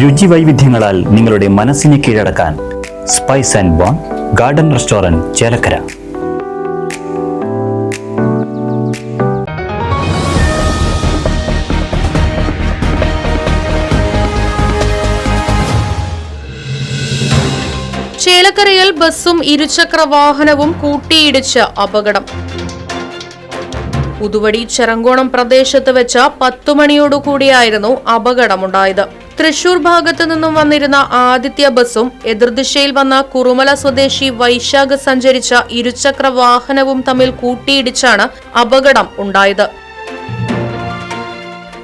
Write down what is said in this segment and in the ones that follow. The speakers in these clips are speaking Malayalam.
രുചി വൈവിധ്യങ്ങളാൽ നിങ്ങളുടെ മനസ്സിനെ കീഴടക്കാൻ spice and bone garden restaurant Chelakkara. ചേലക്കരയിൽ ബസ്സും ഇരുചക്ര വാഹനവും കൂട്ടിയിടിച്ച് അപകടം. പുതുവടി ചെറങ്കോണം പ്രദേശത്ത് വെച്ച് 10 മണിയോടുകൂടിയായിരുന്നു അപകടമുണ്ടായത്. തൃശൂർ ഭാഗത്തു നിന്നും വന്നിരുന്ന ആദിത്യ ബസ്സും എതിർദിശയിൽ വന്ന കുറുമല സ്വദേശി വൈശാഖ് സഞ്ചരിച്ച ഇരുചക്ര വാഹനവും തമ്മിൽ കൂട്ടിയിടിച്ചാണ് അപകടം ഉണ്ടായത്.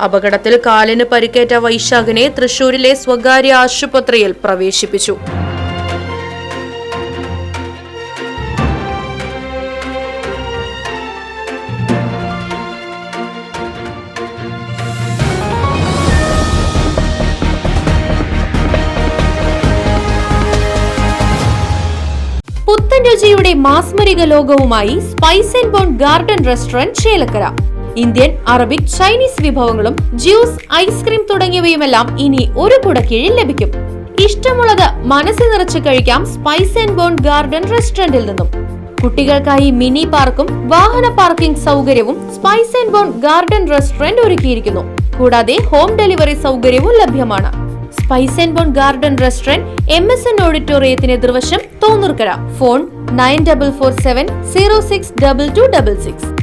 അപകടത്തിൽ കാലിന് പരിക്കേറ്റ വൈശാഖിനെ തൃശൂരിലെ സ്വകാര്യ ആശുപത്രിയിൽ പ്രവേശിപ്പിച്ചു. പുത്തൻ രുചിയുടെ മാസ്മരിക ലോകവുമായി spice and bone garden restaurant Chelakkara. Indian, Arabic, Chinese വിഭവങ്ങളും ജ്യൂസ്, ഐസ്ക്രീം തുടങ്ങിയവയുമെല്ലാം ഇനി ഒരു കുടക്കീഴിൽ ലഭിക്കും. ഇഷ്ടമുള്ളത് മനസ്സ് നിറച്ച് കഴിക്കാം സ്പൈസ് ആൻഡ് ബോൺ ഗാർഡൻ റെസ്റ്റോറന്റിൽ നിന്നും. കുട്ടികൾക്കായി മിനി പാർക്കും വാഹന പാർക്കിംഗ് സൗകര്യവും spice and bone garden restaurant ഒരുക്കിയിരിക്കുന്നു. കൂടാതെ ഹോം ഡെലിവറി സൗകര്യവും ലഭ്യമാണ്. Spice and bone garden restaurant MSN ഓഡിറ്റോറിയത്തിന് എതിർവശം തോന്നൂർക്കര. ഫോൺ 9447 062266.